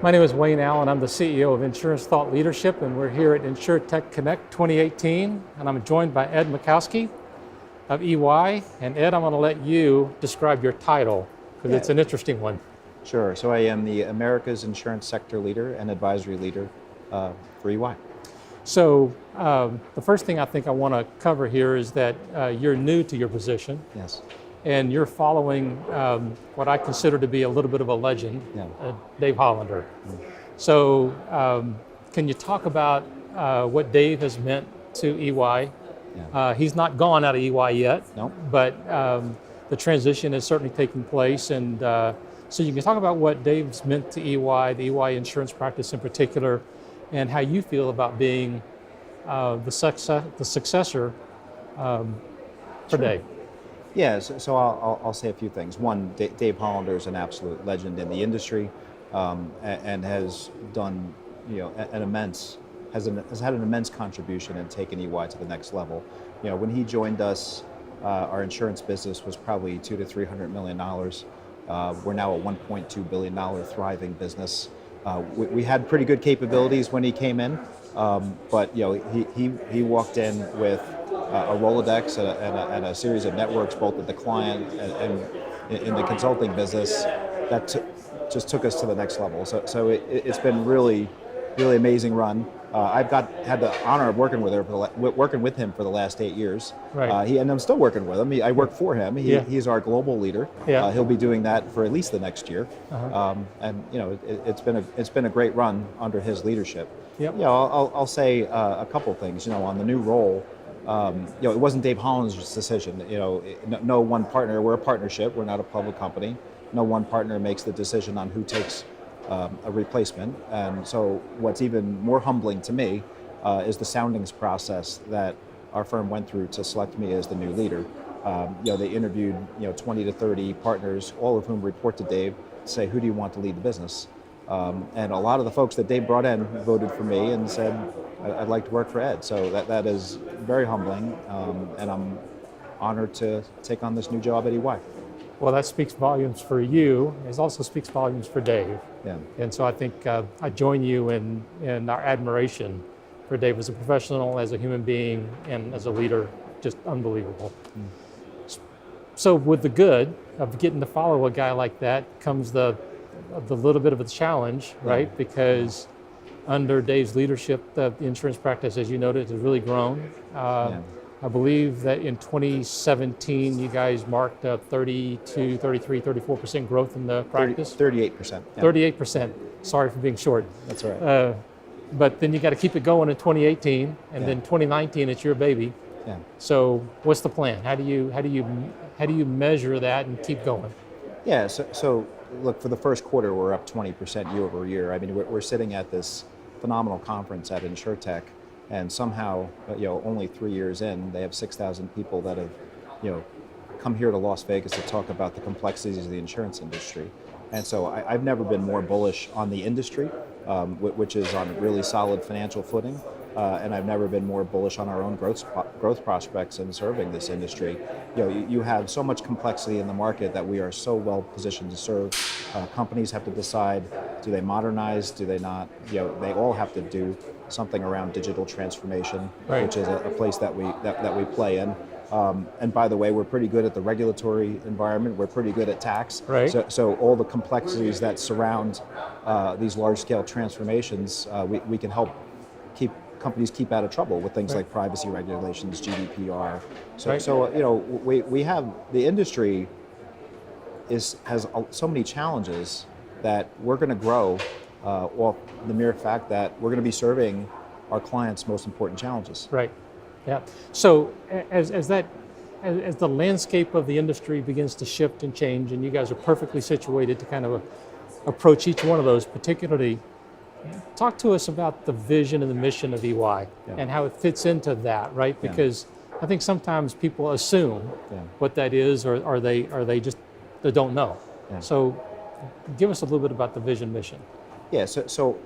My name is Wayne Allen. I'm the CEO of Insurance Thought Leadership, and we're here at InsurTech Connect 2018, and I'm joined by Ed Majkowski of EY. And Ed, I'm going to let you describe your title, because it's an interesting one. Sure. So I am the America's Insurance Sector Leader and Advisory Leader for EY. So the first thing I think I want to cover here is that you're new to your position. Yes. And you're following what I consider to be a little bit of a legend, Dave Hollander. So can you talk about what Dave has meant to EY? He's not gone out of EY yet, but the transition is certainly taking place. And so you can talk about what Dave's meant to EY, the EY insurance practice in particular, and how you feel about being the successor for Dave. Yeah, so I'll say a few things. One, Dave Hollander is an absolute legend in the industry, and has done, has had an immense contribution in taking EY to the next level. When he joined us, our insurance business was probably $200 to $300 million. We're now a $1.2 billion thriving business. We had pretty good capabilities when he came in, but he walked in with a Rolodex and a series of networks, both at the client and in the consulting business, that just took us to the next level. So it's been really amazing run. I've had the honor of working with him for the last 8 years. Right. And I'm still working with him. I work for him. He's our global leader. Yeah. He'll be doing that for at least the next year. And it's been a great run under his leadership. Yep. I'll say a couple things. On the new role. It wasn't Dave Hollander's decision. No one partner. We're a partnership. We're not a public company. No one partner makes the decision on who takes a replacement. And so, what's even more humbling to me is the soundings process that our firm went through to select me as the new leader. They interviewed 20 to 30 partners, all of whom report to Dave, to say, who do you want to lead the business? And a lot of the folks that Dave brought in voted for me and said, I'd like to work for Ed. So that is very humbling, and I'm honored to take on this new job at EY. Well, that speaks volumes for you. It also speaks volumes for Dave. Yeah. And so I think I join you in our admiration for Dave as a professional, as a human being, and as a leader. Just unbelievable. So with the good of getting to follow a guy like that comes the little bit of a challenge, right? Because under Dave's leadership, the insurance practice, as you noted, has really grown. I believe that in 2017, you guys marked 32, 33, 34% growth in the practice. 38%. 38%. Sorry for being short. That's all right. But then you got to keep it going in 2018, and then 2019, it's your baby. Yeah. So what's the plan? How do you measure that and keep going? Yeah. So look, for the first quarter, we're up 20% year over year. I mean, we're sitting at this phenomenal conference at InsurTech, and somehow, only 3 years in, they have 6,000 people that have, come here to Las Vegas to talk about the complexities of the insurance industry. And so I've never been more bullish on the industry, which is on really solid financial footing. And I've never been more bullish on our own growth prospects in serving this industry. You have so much complexity in the market that we are so well positioned to serve. Companies have to decide, do they modernize, do they not? They all have to do something around digital transformation, right, which is a place that we play in. And by the way, we're pretty good at the regulatory environment. We're pretty good at tax. Right. So all the complexities that surround these large-scale transformations, we can help companies keep out of trouble with things like privacy regulations, GDPR. So we have, the industry has so many challenges that we're going to grow off the mere fact that we're going to be serving our clients' most important challenges. Right. Yeah. So as the landscape of the industry begins to shift and change, and you guys are perfectly situated to kind of approach each one of those, particularly, talk to us about the vision and the mission of EY and how it fits into that, right? Because I think sometimes people assume what that is, or they just they don't know. So give us a little bit about the vision mission. Yeah. So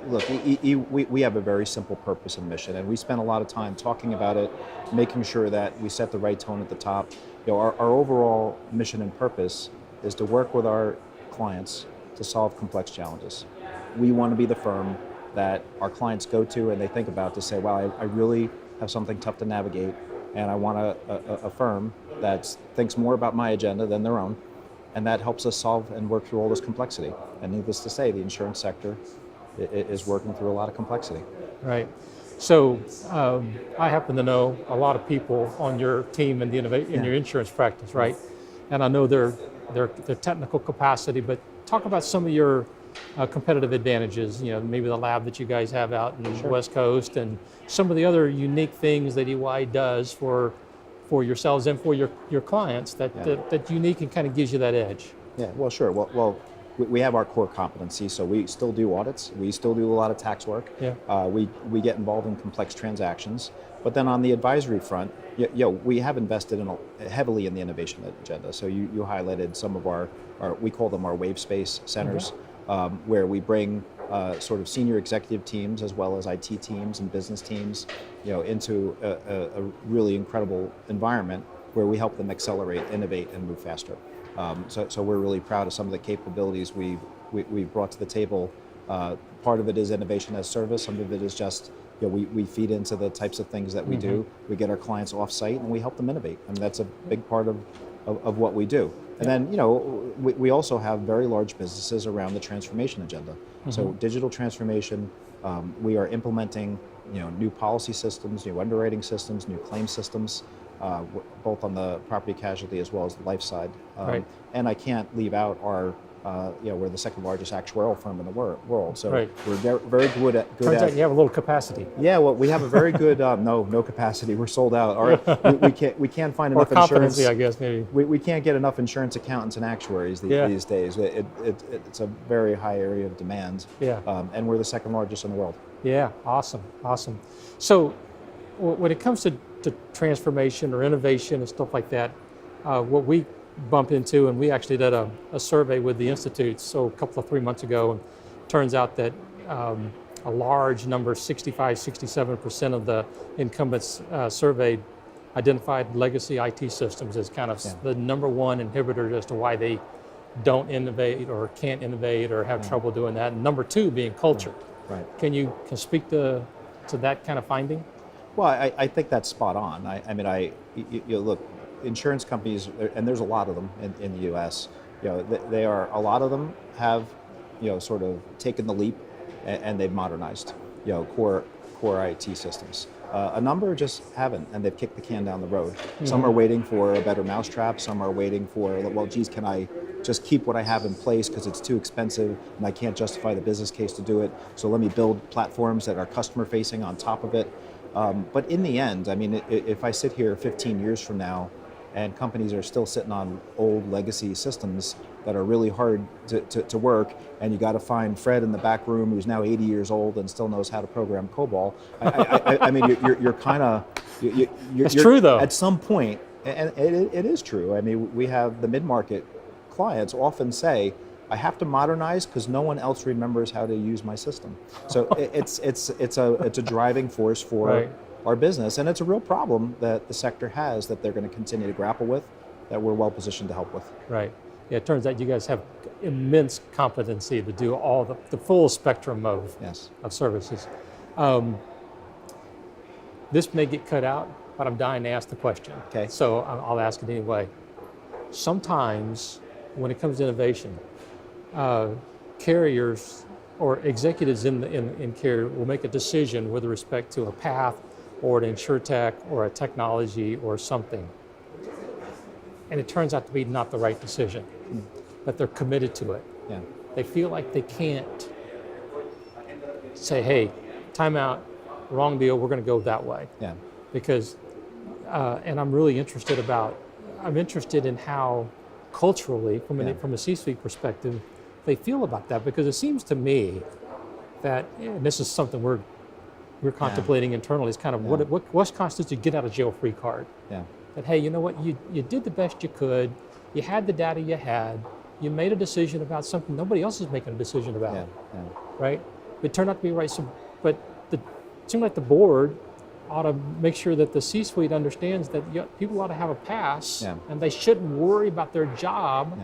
look, we have a very simple purpose and mission, and we spend a lot of time talking about it, making sure that we set the right tone at the top. Our overall mission and purpose is to work with our clients to solve complex challenges. We want to be the firm that our clients go to and they think about to say, wow, I really have something tough to navigate, and I want a firm that thinks more about my agenda than their own, and that helps us solve and work through all this complexity. And needless to say, the insurance sector is working through a lot of complexity. Right. So I happen to know a lot of people on your team in your insurance practice, right? And I know their technical capacity, but talk about some of your competitive advantages, maybe the lab that you guys have out in the West Coast, and some of the other unique things that EY does for yourselves and for your clients that unique and kind of gives you that edge. Yeah, well, sure. Well, we have our core competency, so we still do audits. We still do a lot of tax work. Yeah. We get involved in complex transactions. But then on the advisory front, we have invested heavily in the innovation agenda. So you highlighted some of our we call them our wave space centers, where we bring sort of senior executive teams as well as IT teams and business teams, into a really incredible environment where we help them accelerate, innovate, and move faster. So we're really proud of some of the capabilities we've brought to the table. Part of it is innovation as service. Some of it is just we feed into the types of things that we do. We get our clients off site and we help them innovate. I mean, that's a big part of what we do. And then we also have very large businesses around the transformation agenda. So digital transformation. We are implementing new policy systems, new underwriting systems, new claim systems. Both on the property casualty as well as the life side. And I can't leave out our, we're the second largest actuarial firm in the world. So we're very good at... Turns out you have a little capacity. Yeah, well, we have a very good, no capacity. We're sold out. We can't find enough insurance. I guess, maybe. We can't get enough insurance accountants and actuaries these days. It's a very high area of demand. Yeah. And we're the second largest in the world. Yeah, awesome. So when it comes to transformation or innovation and stuff like that, what we bump into, and we actually did a survey with the institutes a couple of 3 months ago, and turns out that a large number, 67% of the incumbents surveyed identified legacy IT systems as kind of the number one inhibitor as to why they don't innovate or can't innovate or have trouble doing that. And number two being culture. Right. Can you speak to that kind of finding? Well, I think that's spot on. Look, insurance companies, and there's a lot of them in the U.S. A lot of them have, sort of taken the leap, and they've modernized, core IT systems. A number just haven't, and they've kicked the can down the road. Some are waiting for a better mousetrap. Some are waiting for, well, geez, can I just keep what I have in place because it's too expensive and I can't justify the business case to do it. So let me build platforms that are customer facing on top of it. But in the end, if I sit here 15 years from now and companies are still sitting on old legacy systems that are really hard to work, and you got to find Fred in the back room who's now 80 years old and still knows how to program COBOL, you're kind of... It's true, though. At some point, and it is true. We have the mid-market clients often say, I have to modernize because no one else remembers how to use my system. So it's a driving force for our business, and it's a real problem that the sector has that they're going to continue to grapple with, that we're well positioned to help with. Right. Yeah, it turns out you guys have immense competency to do all the full spectrum of services. This may get cut out, but I'm dying to ask the question. Okay. So I'll ask it anyway. Sometimes when it comes to innovation, carriers or executives in carrier will make a decision with respect to a path or an insurtech or a technology or something. And it turns out to be not the right decision, but they're committed to it. Yeah. They feel like they can't say, hey, time out, wrong deal, we're going to go that way. Yeah. Because, and I'm really interested in how culturally, from a C-suite perspective, they feel about that, because it seems to me that, and this is something we're contemplating internally, is kind of what constitutes a get out of jail free card. Yeah. That, hey, you know what, you did the best you could, you had the data you had, you made a decision about something nobody else is making a decision about, right? It turned out to be right. So, but it seemed like the board ought to make sure that the C-suite understands that people ought to have a pass, Yeah. and they shouldn't worry about their job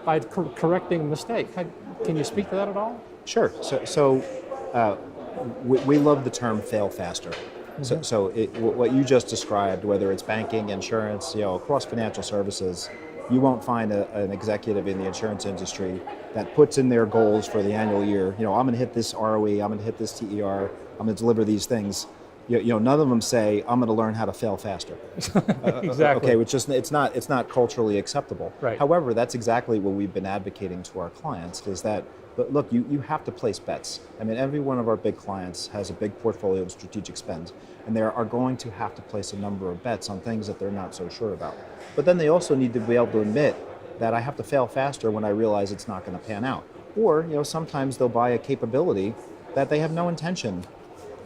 by correcting a mistake. Can you speak to that at all? Sure. We love the term "fail faster." What you just described, whether it's banking, insurance, across financial services, you won't find an executive in the insurance industry that puts in their goals for the annual year. I'm going to hit this ROE, I'm going to hit this TER, I'm going to deliver these things. None of them say, I'm going to learn how to fail faster. Exactly. Okay, which is it's not culturally acceptable. Right. However, that's exactly what we've been advocating to our clients, is that, look, you have to place bets. I mean, every one of our big clients has a big portfolio of strategic spend, and they are going to have to place a number of bets on things that they're not so sure about. But then they also need to be able to admit that I have to fail faster when I realize it's not going to pan out. Or, sometimes they'll buy a capability that they have no intention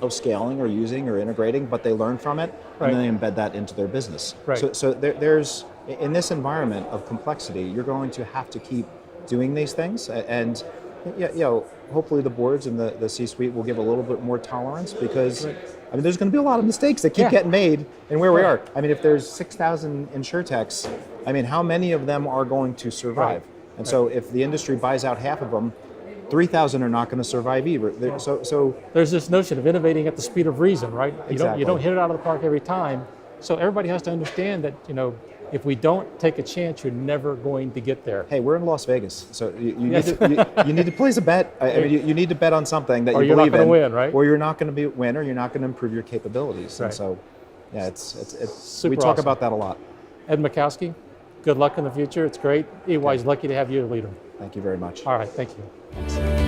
of scaling or using or integrating, but they learn from it, and then they embed that into their business. Right. So there's, in this environment of complexity, you're going to have to keep doing these things, and hopefully the boards and the C-suite will give a little bit more tolerance, because I mean, there's going to be a lot of mistakes that keep getting made in where we are. I mean, if there's 6,000 insurtechs, I mean, how many of them are going to survive? And so if the industry buys out half of them, 3,000 are not going to survive either. So there's this notion of innovating at the speed of reason, right? Exactly. You don't hit it out of the park every time. So everybody has to understand that, if we don't take a chance, you're never going to get there. Hey, we're in Las Vegas, so you need to place a bet. I mean, you need to bet on something that you believe in. Or you're not going to win, right? Or you're not going to win, or you're not going to improve your capabilities. Right. And so, it's Super we talk awesome. about that a lot. Ed Majkowski, good luck in the future. It's great. EY's lucky to have you to lead them. Thank you very much. All right, thank you. Thanks.